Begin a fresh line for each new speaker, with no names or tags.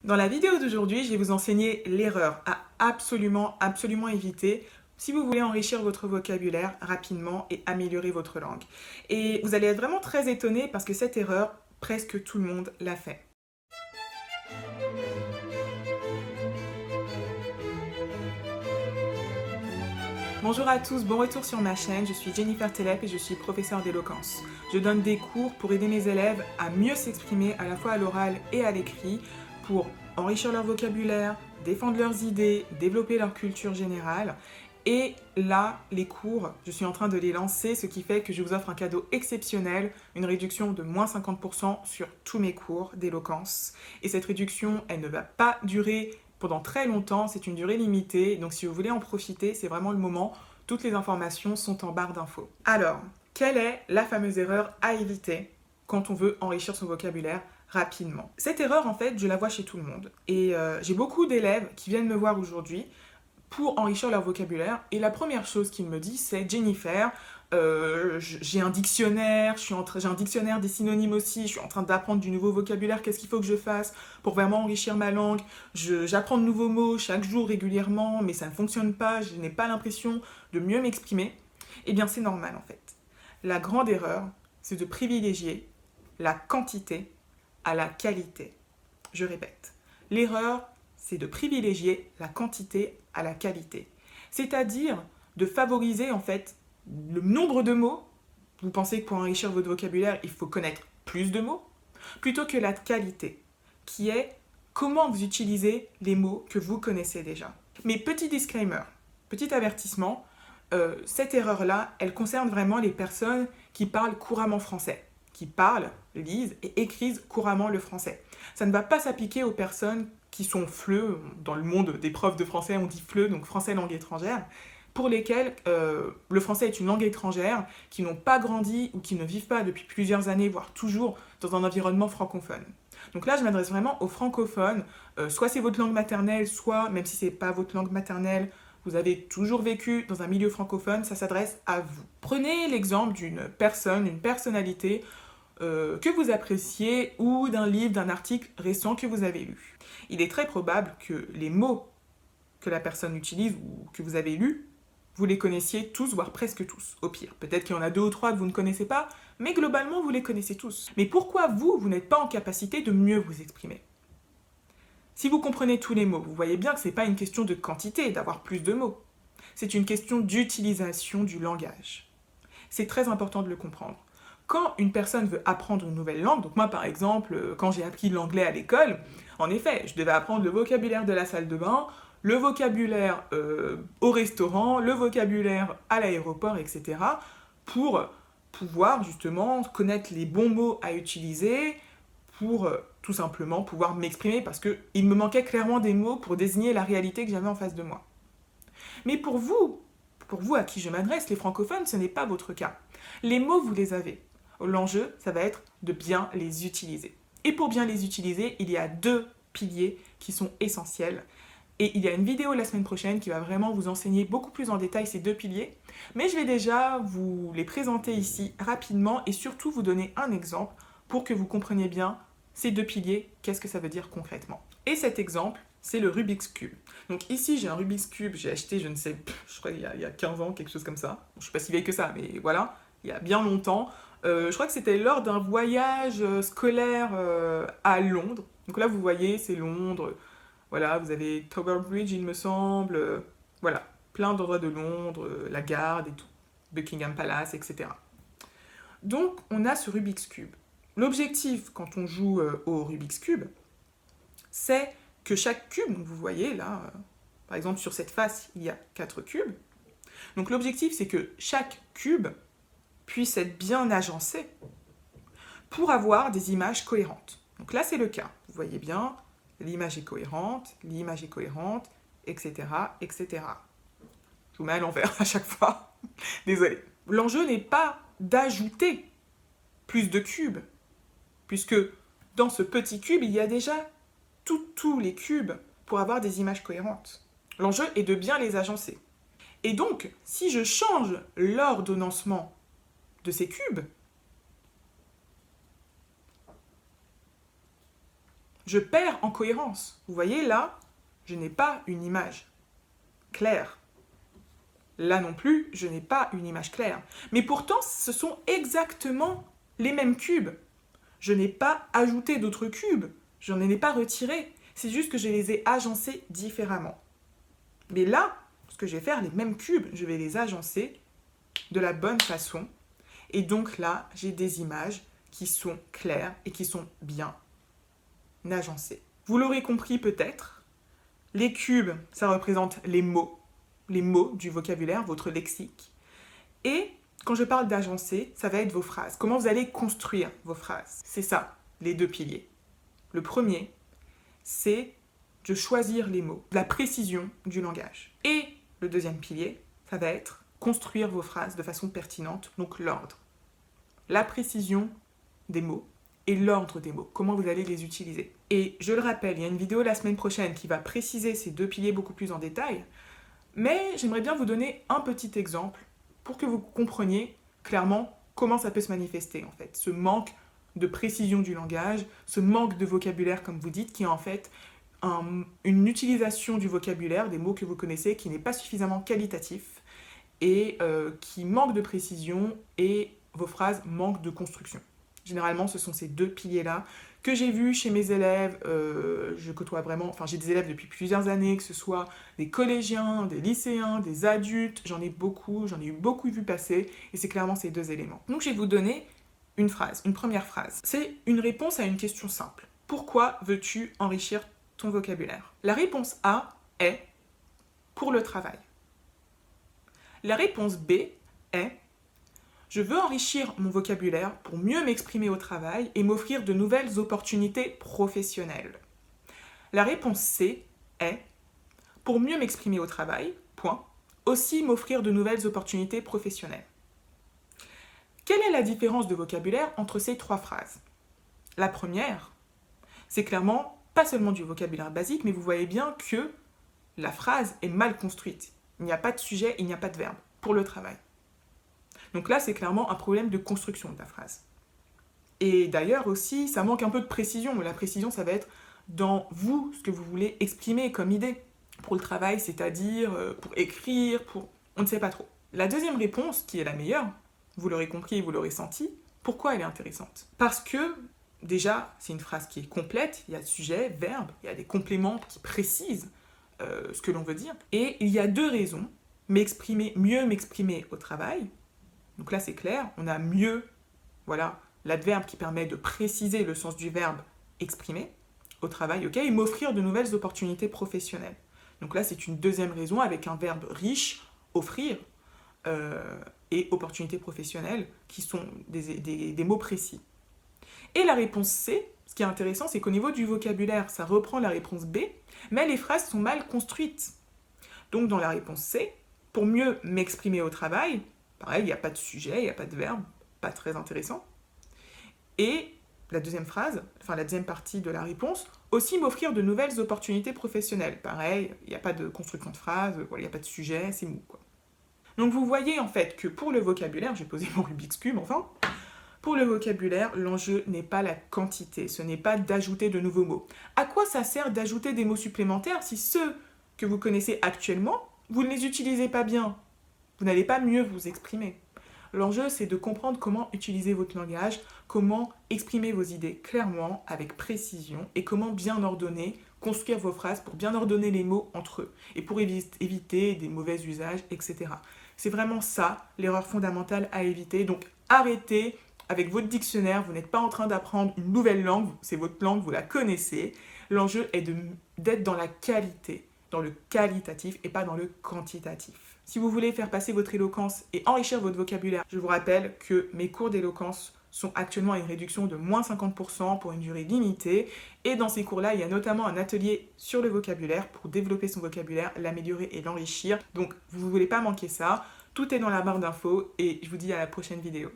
Dans la vidéo d'aujourd'hui, je vais vous enseigner l'erreur à absolument éviter si vous voulez enrichir votre vocabulaire rapidement et améliorer votre langue. Et vous allez être vraiment très étonné parce que cette erreur, presque tout le monde l'a fait. Bonjour à tous, bon retour sur ma chaîne, je suis Jennifer Telep et je suis professeure d'éloquence. Je donne des cours pour aider mes élèves à mieux s'exprimer à la fois à l'oral et à l'écrit pour enrichir leur vocabulaire, défendre leurs idées, développer leur culture générale. Et là, les cours, je suis en train de les lancer, ce qui fait que je vous offre un cadeau exceptionnel, une réduction de moins 50% sur tous mes cours d'éloquence. Et cette réduction, elle ne va pas durer pendant très longtemps, c'est une durée limitée, donc si vous voulez en profiter, c'est vraiment le moment. Toutes les informations sont en barre d'infos. Alors, quelle est la fameuse erreur à éviter quand on veut enrichir son vocabulaire rapidement? Cette erreur, en fait, je la vois chez tout le monde. Et j'ai beaucoup d'élèves qui viennent me voir aujourd'hui pour enrichir leur vocabulaire. Et la première chose qu'ils me disent, c'est Jennifer, j'ai un dictionnaire, j'ai un dictionnaire des synonymes aussi, je suis en train d'apprendre du nouveau vocabulaire, qu'est-ce qu'il faut que je fasse pour vraiment enrichir ma langue? J'apprends de nouveaux mots chaque jour régulièrement, mais ça ne fonctionne pas, je n'ai pas l'impression de mieux m'exprimer. Eh bien, c'est normal en fait. La grande erreur, c'est de privilégier la quantité à la qualité. Je répète, l'erreur, c'est de privilégier la quantité à la qualité. C'est-à-dire de favoriser en fait le nombre de mots. Vous pensez que pour enrichir votre vocabulaire, il faut connaître plus de mots, plutôt que la qualité, qui est comment vous utilisez les mots que vous connaissez déjà. Mais petit disclaimer, petit avertissement, cette erreur-là, elle concerne vraiment les personnes qui parlent couramment français, qui parlent, lisent et écrivent couramment le français. Ça ne va pas s'appliquer aux personnes qui sont FLE, dans le monde des profs de français on dit FLE, donc français langue étrangère, pour lesquels le français est une langue étrangère, qui n'ont pas grandi ou qui ne vivent pas depuis plusieurs années, voire toujours, dans un environnement francophone. Donc là, je m'adresse vraiment aux francophones, soit c'est votre langue maternelle, soit, même si c'est pas votre langue maternelle, vous avez toujours vécu dans un milieu francophone, ça s'adresse à vous. Prenez l'exemple d'une personne, une personnalité que vous appréciez ou d'un livre, d'un article récent que vous avez lu. Il est très probable que les mots que la personne utilise ou que vous avez lus, vous les connaissiez tous, voire presque tous, au pire. Peut-être qu'il y en a 2 ou 3 que vous ne connaissez pas, mais globalement, vous les connaissez tous. Mais pourquoi vous n'êtes pas en capacité de mieux vous exprimer? Si vous comprenez tous les mots, vous voyez bien que ce n'est pas une question de quantité, d'avoir plus de mots. C'est une question d'utilisation du langage. C'est très important de le comprendre. Quand une personne veut apprendre une nouvelle langue, donc moi par exemple, quand j'ai appris l'anglais à l'école, en effet, je devais apprendre le vocabulaire de la salle de bain, le vocabulaire au restaurant, le vocabulaire à l'aéroport, etc. pour pouvoir justement connaître les bons mots à utiliser, pour tout simplement pouvoir m'exprimer parce qu'il me manquait clairement des mots pour désigner la réalité que j'avais en face de moi. Mais pour vous à qui je m'adresse, les francophones, ce n'est pas votre cas. Les mots, vous les avez. L'enjeu, ça va être de bien les utiliser. Et pour bien les utiliser, il y a 2 piliers qui sont essentiels. Et il y a une vidéo la semaine prochaine qui va vraiment vous enseigner beaucoup plus en détail ces 2 piliers. Mais je vais déjà vous les présenter ici rapidement et surtout vous donner un exemple pour que vous compreniez bien ces 2 piliers, qu'est-ce que ça veut dire concrètement. Et cet exemple, c'est le Rubik's Cube. Donc ici, j'ai un Rubik's Cube, j'ai acheté, je ne sais, je crois il y a 15 ans, quelque chose comme ça. Je ne suis pas si vieille que ça, mais voilà, il y a bien longtemps. Je crois que c'était lors d'un voyage scolaire à Londres. Donc là, vous voyez, c'est Londres. Voilà, vous avez Tower Bridge, il me semble. Voilà, plein d'endroits de Londres, la Garde et tout. Buckingham Palace, etc. Donc, on a ce Rubik's Cube. L'objectif, quand on joue au Rubik's Cube, c'est que chaque cube, donc vous voyez là, par exemple sur cette face, il y a 4 cubes. Donc l'objectif, c'est que chaque cube puisse être bien agencé pour avoir des images cohérentes. Donc là, c'est le cas. Vous voyez bien, l'image est cohérente, etc., etc. Je vous mets à l'envers à chaque fois. Désolé. L'enjeu n'est pas d'ajouter plus de cubes, puisque dans ce petit cube, il y a déjà tous les cubes pour avoir des images cohérentes. L'enjeu est de bien les agencer. Et donc, si je change l'ordonnancement de ces cubes, Je perds en cohérence. Vous voyez, là, je n'ai pas une image claire. Là non plus, je n'ai pas une image claire. Mais pourtant, ce sont exactement les mêmes cubes. Je n'ai pas ajouté d'autres cubes. Je n'en ai pas retiré. C'est juste que je les ai agencés différemment. Mais là, ce que je vais faire, les mêmes cubes, je vais les agencer de la bonne façon. Et donc là, j'ai des images qui sont claires et qui sont bien agencées. Vous l'aurez compris peut-être, les cubes, ça représente les mots du vocabulaire, votre lexique. Et quand je parle d'agencer, ça va être vos phrases. Comment vous allez construire vos phrases. C'est ça, les deux piliers. Le premier, c'est de choisir les mots, la précision du langage. Et le deuxième pilier, ça va être construire vos phrases de façon pertinente, donc l'ordre. La précision des mots et l'ordre des mots, comment vous allez les utiliser. Et je le rappelle, il y a une vidéo la semaine prochaine qui va préciser ces deux piliers beaucoup plus en détail, mais j'aimerais bien vous donner un petit exemple pour que vous compreniez clairement comment ça peut se manifester en fait, ce manque de précision du langage, ce manque de vocabulaire comme vous dites, qui est en fait une utilisation du vocabulaire, des mots que vous connaissez, qui n'est pas suffisamment qualitatif et qui manque de précision et vos phrases manquent de construction. Généralement, ce sont ces deux piliers-là que j'ai vus chez mes élèves. Je côtoie vraiment, enfin j'ai des élèves depuis plusieurs années, que ce soit des collégiens, des lycéens, des adultes. J'en ai eu beaucoup vu passer et c'est clairement ces deux éléments. Donc je vais vous donner une phrase, une première phrase. C'est une réponse à une question simple. Pourquoi veux-tu enrichir ton vocabulaire? La réponse A est pour le travail. La réponse B est je veux enrichir mon vocabulaire pour mieux m'exprimer au travail et m'offrir de nouvelles opportunités professionnelles. La réponse C est pour mieux m'exprimer au travail, point, aussi m'offrir de nouvelles opportunités professionnelles. Quelle est la différence de vocabulaire entre ces trois phrases? La première, c'est clairement pas seulement du vocabulaire basique, mais vous voyez bien que la phrase est mal construite. Il n'y a pas de sujet, il n'y a pas de verbe pour le travail. Donc là, c'est clairement un problème de construction de la phrase. Et d'ailleurs aussi, ça manque un peu de précision. La précision, ça va être dans vous, ce que vous voulez exprimer comme idée pour le travail, c'est-à-dire pour écrire, on ne sait pas trop. La deuxième réponse, qui est la meilleure, vous l'aurez compris, vous l'aurez senti, pourquoi elle est intéressante? Parce que, déjà, c'est une phrase qui est complète, il y a sujet, verbe, il y a des compléments qui précisent ce que l'on veut dire. Et il y a deux raisons. Mieux m'exprimer au travail. Donc là, c'est clair, on a mieux, voilà, l'adverbe qui permet de préciser le sens du verbe exprimer au travail, ok, et m'offrir de nouvelles opportunités professionnelles. Donc là, c'est une deuxième raison avec un verbe riche, offrir, et opportunités professionnelles, qui sont des mots précis. Et la réponse C, ce qui est intéressant, c'est qu'au niveau du vocabulaire, ça reprend la réponse B, mais les phrases sont mal construites. Donc dans la réponse C, pour mieux m'exprimer au travail, pareil, il n'y a pas de sujet, il n'y a pas de verbe, pas très intéressant. Et la deuxième phrase, enfin la deuxième partie de la réponse, aussi m'offrir de nouvelles opportunités professionnelles. Pareil, il n'y a pas de construction de phrase, voilà, il n'y a pas de sujet, c'est mou, quoi. Donc vous voyez en fait que pour le vocabulaire, j'ai posé mon Rubik's Cube enfin, pour le vocabulaire, l'enjeu n'est pas la quantité, ce n'est pas d'ajouter de nouveaux mots. À quoi ça sert d'ajouter des mots supplémentaires si ceux que vous connaissez actuellement, vous ne les utilisez pas bien? Vous n'allez pas mieux vous exprimer. L'enjeu, c'est de comprendre comment utiliser votre langage, comment exprimer vos idées clairement, avec précision, et comment bien ordonner, construire vos phrases pour bien ordonner les mots entre eux, et pour éviter des mauvais usages, etc. C'est vraiment ça, l'erreur fondamentale à éviter. Donc arrêtez avec votre dictionnaire, vous n'êtes pas en train d'apprendre une nouvelle langue, c'est votre langue, vous la connaissez. L'enjeu est d'être dans la qualité, dans le qualitatif et pas dans le quantitatif. Si vous voulez faire passer votre éloquence et enrichir votre vocabulaire, je vous rappelle que mes cours d'éloquence sont actuellement à une réduction de moins 50% pour une durée limitée. Et dans ces cours-là, il y a notamment un atelier sur le vocabulaire pour développer son vocabulaire, l'améliorer et l'enrichir. Donc, vous ne voulez pas manquer ça. Tout est dans la barre d'infos et je vous dis à la prochaine vidéo.